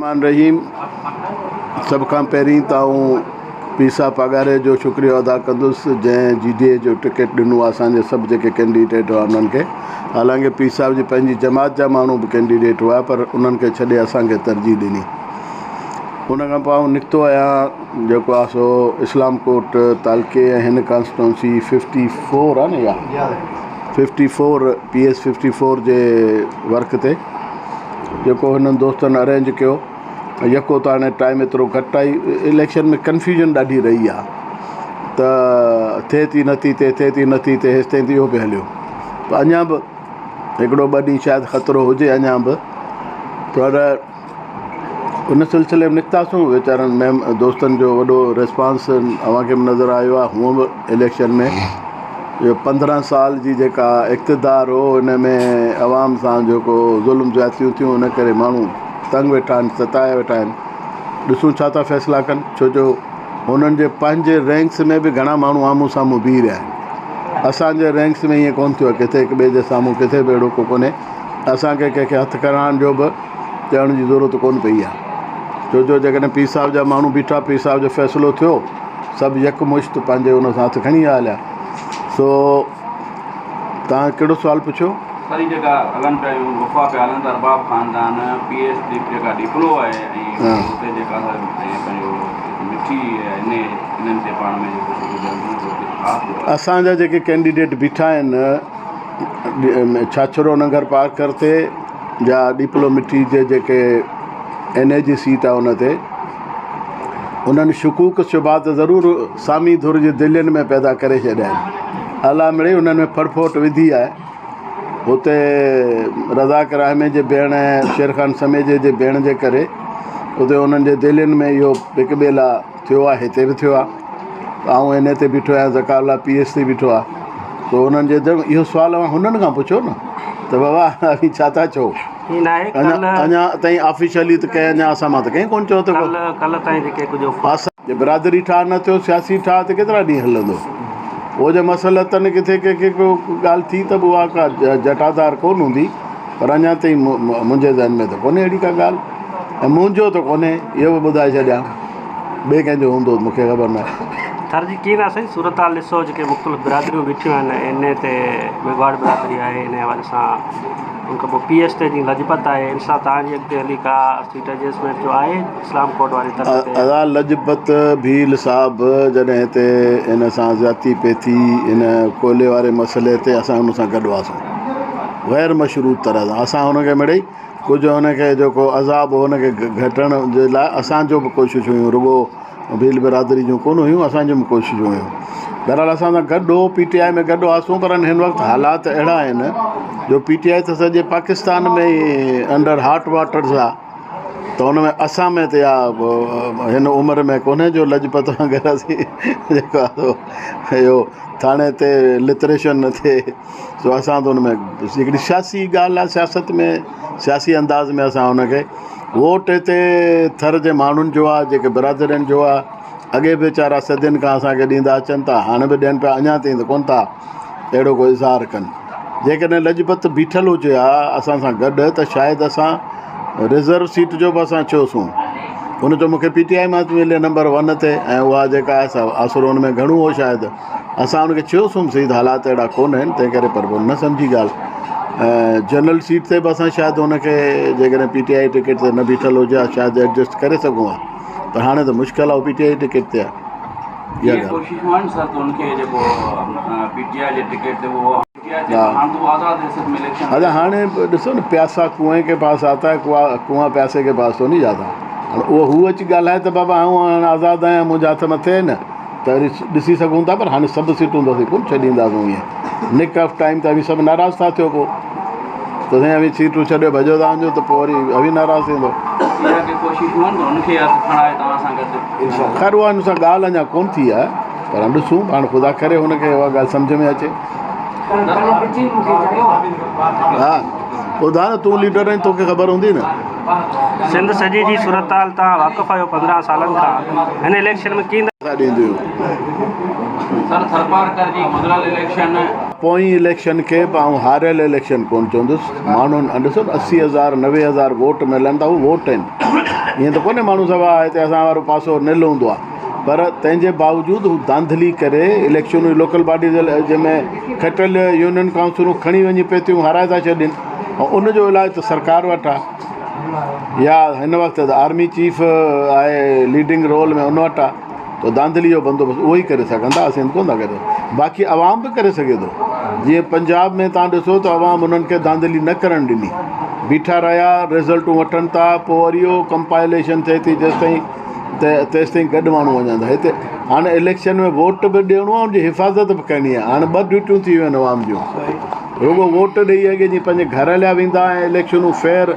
रहमान रहीम। सब खां पहिरीं ताऊं पीसा पगारे जो शुक्रिया अदा कंदुसि जंहिं GDA जो टिकट ॾिनो आहे असांजे सभु जेके कैंडिडेट हुआ उन्हनि खे। हालांकि पीसा जी पंहिंजी जमात जा माण्हू बि कैंडिडेट हुआ पर उन्हनि खे छॾे असांखे तरजीह ॾिनी। उन खां पोइ आउं निकितो आहियां जेको आहे सो इस्लाम कोट तालके ऐं हिन कॉन्स्टिट्यूंसी 54 आहे न या 54 PS 54 जे वर्क ते जेको हिननि दोस्तनि अरेंज कयो। यको त हाणे टाइम एतिरो घटि आई, इलेक्शन में कन्फ्यूजन ॾाढी रही आहे त थिए थी नथी थिए नथी थिए हेसि ताईं इहो बि हलियो। त अञा बि हिकिड़ो ॿ ॾींहं शायदि ख़तरो हुजे अञा बि, पर उन सिलसिले में निकितासीं। वीचारनि दोस्तनि जो वॾो रिस्पॉन्स अव्हांखे बि नज़र आयो आहे। हूअं बि इलेक्शन में इहो 15 साल जी जेका इक़्तिदार हो हिन में आवाम सां जेको ज़ुल्म ज़्यादतियूं थियूं इन करे माण्हू तंग वेठा आहिनि, सताए वेठा आहिनि। ॾिसूं छा था फ़ैसिला कनि, छो जो हुननि जे पंहिंजे रैंक्स में बि घणा माण्हू आम्हूं साम्हूं बीह रहिया आहिनि। असांजे रैंक्स में ईअं कोन्ह थियो आहे, किथे हिक ॿिए जे साम्हूं किथे बि अहिड़ो को कोन्हे। असांखे कंहिंखे हथु कराइण जो बि चवण जी ज़रूरत कोन्ह पई आहे, छो जो जेकॾहिं पीर साहिब जा माण्हू बीठा, पीर साहिब जो फ़ैसिलो थियो, सभु यकमुश्त पंहिंजे हुन सां हथु खणी हलिया। सो तव्हां कहिड़ो सुवालु पुछियो? सारी जेका हलनि पिया वफ़ा पिया हलनि था अरबाब ख़ानदान PS जेका डिप्लो आहे ऐं हुते जेका पंहिंजो मिठी इन्हनि जे पाण में असांजा जेके कैंडिडेट बीठा आहिनि छाछरो नगर पार्क करते जा डिप्लो मिठी जे जेके NA जी सीट आहे उन ते उन्हनि शकूक शुबात ज़रूरु सामी धुर जे दिलनि में पैदा करे छॾिया आहिनि। अला मिड़े उन्हनि में फड़फोट विधी आहे। हुते रज़ाक रहमे जे भेण ऐं शेर ख़ान समेजे जे भेण जे करे उते उन्हनि जे दिलनि में इहो हिक ॿिए लाइ थियो आहे। हिते बि थियो आहे। ऐं NA ते बीठो आहियां, ज़काला PS ते बीठो आहे। तो उन्हनि जे दिलि इहो सुवालु हुननि खां पुछो न त बाबा अभी छा था चओ? अञा ताईं ऑफिशियली त कंहिं अञा असां मां त कंहिं कोन्ह चयो त बिरादरी ठाह न थियो, सियासी ठाह त केतिरा ॾींहं हलंदो। उहो जे मसलतनि किथे कंहिंखे को ॻाल्हि थी त उहा का जटाधार कोन्ह हूंदी, पर अञा ताईं मुंहिंजे ज़हन में त कोन्हे अहिड़ी का ॻाल्हि। ऐं मुंहिंजो त कोन्हे, इहो बि ॿुधाए छॾियां। ॿिए कंहिंजो हूंदो मूंखे ख़बर न आहे। सर जी कीअं आहे साईं सूरत हाल ॾिसो, जेके मुख़्तलिफ़ बिरादरियूं बीठियूं आहिनि। NA ते मेघवाड़ बिरादरी आहे, इन हवाले सां उनखां पोइ PS ते जीअं लजपत आहे। इन सां तव्हांजी अॻिते हली का सीट एडजस्टमेंट जो आहे इस्लाम कोट वारी तरफ़ ते? अदा लजपत भील साहब जॾहिं हिते इन सां ज़्यादती पई थी, इन कोयले वारे मसइले ते असां हुन सां गॾु हुआसीं गैर मशरूत तरह सां। असां हुनखे मिड़ई कुझु हुनखे जेको अज़ाब हुनखे घटण जे लाइ असांजो बि कोशिशि हुयूं, रुॻो भील बिरादरी जूं कोन हुयूं, असांजूं बि कोशिशि हुयूं। बहरहाल असां सां गॾु हो, PTI में गॾु हुआसीं, पर हिन वक़्तु हालात अहिड़ा आहिनि जो PTI त सॼे पाकिस्तान में ई अंडर हॉट वाटर्स आहे, त हुन में असां में त हिन उमिरि में कोन्हे जो लजपत वग़ैरह थी जेको आहे इहो थाणे ते लितरेशन न थिए। सो असां त हुन में हिकिड़ी सियासी ॻाल्हि आहे, सियासत में सियासी अंदाज़ में असां हुनखे वोट हिते थर जे माण्हुनि जो आहे, जेके बिरादरियुनि जो आहे। अॻे बि वीचारा सदियुनि खां असांखे ॾींदा अचनि था, हाणे बि ॾियनि पिया, अञा ताईं त कोन्ह था अहिड़ो को इज़हार कनि। जेकॾहिं लजपत बीठल हुजे हा असां सां गॾु त शायदि असां रिज़र्व सीट जो बि असां चयोसीं। हुन जो मूंखे PTI मां मिले नंबर 1 ते, ऐं उहा जेका आहे आसुर हुन में घणो हो शायदि। असां हुनखे चयोसीं सही हालात अहिड़ा कोन आहिनि, तंहिं करे पर न सम्झी ॻाल्हि। जनरल सीट ते बि असां शायदि हुनखे जेकॾहिं PTI टिकट ते न बीठल हुजे हा शायदि एडजस्ट करे सघूं हा, पर हाणे त मुश्किल आहे PTI टिकट ते आहे। अरे हाणे ॾिसो न, प्यासा कुएं के पास आता है, कुआं प्यासे के पास तो नहीं जाता। उहो हू अची ॻाल्हाए त बाबा हाणे आज़ादु आहियां, मुंहिंजा हथ मथे आहिनि त ॾिसी सघूं था, पर हाणे सभु सीटूं त असीं कोन छॾींदासीं। ईअं निक ऑफ टाइम त अभी सभु नाराज़ था थियो पोइ त साईं अभी सीटूं छॾियो भॼो था वञो त पोइ वरी अभी नाराज़ थींदो। ख़ैर उहा हुन सां ॻाल्हि अञा कोन्ह थी आहे, पर ॾिसूं हाणे ख़ुदा करे हुनखे उहा ॻाल्हि सम्झ में अचे। हा ॿुधा न, तूं लीडर आहीं, तोखे ख़बर हूंदी न। सिंध सॼी जी सूरत हाल तव्हां वाक़ुफ़ु आहियो 15 सालनि खां। हिन इलेक्शन में कीअं ॾींदियूं सर सरकार जी गुज़िरियल इलेक्शन पोइ इलेक्शन खे आउं हारियल इलेक्शन कोन चवंदुसि। माण्हुनि ॾिसो 80,000 90,000 वोट मिलनि था, उहे वोट आहिनि। ईअं त कोन्हे माण्हू सभा हिते असां वारो पासो निल हूंदो आहे, पर तंहिंजे बावजूदि हू धांधली करे इलेक्शनूं लोकल बॉडी जंहिंमें खटियल यूनियन काउंसिलूं खणी वञी पिए थियूं हाराए था छॾनि, ऐं उनजो इलाज त सरकार वटि आहे, या हिन वक़्तु त आर्मी चीफ आहे लीडिंग रोल में उन वटि आहे। तो धांधली जो बंदोबस्तु उहो ई करे सघंदा, असीं कोन था करे। बाक़ी आवाम बि करे सघे थो। जीअं पंजाब में तव्हां ॾिसो त आवाम उन्हनि खे धांधली न करणु ॾिनी, बीठा रहिया, रिज़ल्टूं वठनि था, पोइ वरी इहो कंपाइलेशन थिए थी तेसिताईं गॾु माण्हू वञनि था। हिते हाणे इलेक्शन में वोट बि ॾियणो आहे, उनजी हिफ़ाज़त बि करणी आहे। हाणे 2 ड्यूटियूं थी वियूं आहिनि आवाम जूं। रुगो वोट ॾेई अॻे जीअं पंहिंजे घर हलिया वेंदा ऐं इलेक्शनूं फेयर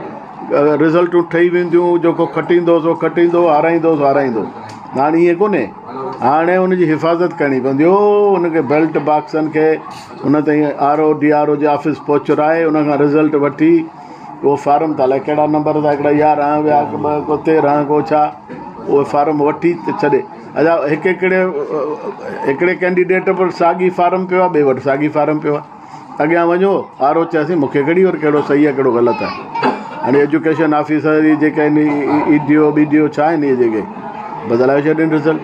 रिज़ल्टूं ठही वेंदियूं, जेको खटींदो सो खटींदो, हाराईंदो सो हाराईंदो। हाणे ईअं कोन्हे, हाणे हुनजी हिफ़ाज़त करणी पवंदी। हुनखे बेल्ट बॉक्सनि खे हुन ताईं RO DRO जे ऑफिस पहुचाए, हुनखां रिज़ल्ट वठी उहो फार्म था अलाए कहिड़ा नंबर था, हिकिड़ा 11 विया, 2 को 13 को छा, उहे फार्म वठी त छॾे। अच्छा, हिकिड़े कैंडिडेट पर साॻी फार्म पियो आहे, ॿिए वटि साॻी फार्म पियो आहे। अॻियां वञो, RO चयोसीं मूंखे घड़ी और कहिड़ो सही आहे कहिड़ो ग़लति आहे। हाणे एजुकेशन ऑफिसर जी जेके आहिनि EDO BDO छा आहिनि, इहे जेके बदिलाए छॾनि रिज़ल्ट।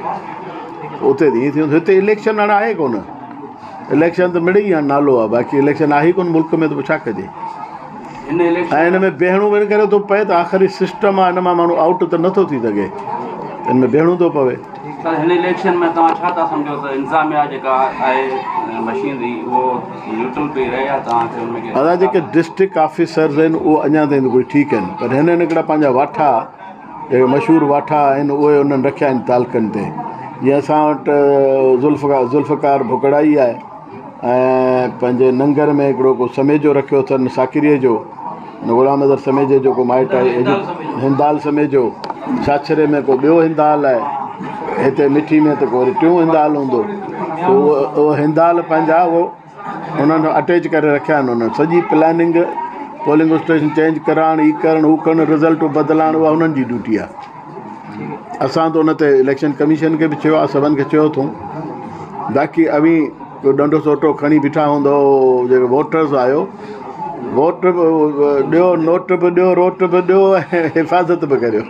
उते ईअं थी हिते इलेक्शन हाणे आहे कोन, इलेक्शन त मिड़ी आहे नालो आहे, बाक़ी इलेक्शन आहे ई कोन मुल्क में, त छा कजे। ऐं हिन में बीहणो वञी करे थो पए त आख़िरी सिस्टम आहे, हिन मां माण्हू आउट त नथो थी सघे, हिन में बीहणो थो पवे। हिन इलेक्शन में तव्हां छा था सम्झो त इंतिज़ामिया जेका आहे मशीनरी उहो न्यूट्रल पई रहे, या तव्हांखे हुनखे असां जेके डिस्ट्रिक्ट ऑफिसर्स आहिनि उहे अञा ताईं कोई ठीकु आहिनि, पर हिननि हिकिड़ा पंहिंजा वाठा जेके मशहूरु वाठा आहिनि उहे उन्हनि रखिया आहिनि तालकनि ते। जीअं असां वटि ज़ुल्फ़कार भुकड़ाई आहे, ऐं पंहिंजे नंगर में हिकिड़ो को समेजो रखियो अथनि साकिरीअ जो, गुलाम अदर समेजे जो को माइट आहे, हिंदाल समेजो। छाछरे में को ॿियो हिंदाल आहे, हिते मिठी में त को वरी टियों हिंदाल हूंदो। उहो हिंदाल पंहिंजा उहो उन्हनि अटैच करे रखिया आहिनि। उन्हनि सॼी प्लानिंग पोलिंग स्टेशन चेंज कराइणु, ई करणु, हू करणु, रिज़ल्टूं बदिलाइणु, उहा हुननि जी ड्यूटी आहे। असां त उन ते इलेक्शन कमीशन खे बि चयो आहे, सभिनि खे चयो अथऊं। बाक़ी अभी कोई डंडो सोटो खणी बीठा हूंदो, जेको वोटर्स आयो, वोट बि ॾियो, नोट बि ॾियो, रोट बि ॾियो, ऐं हिफ़ाज़त बि करियो।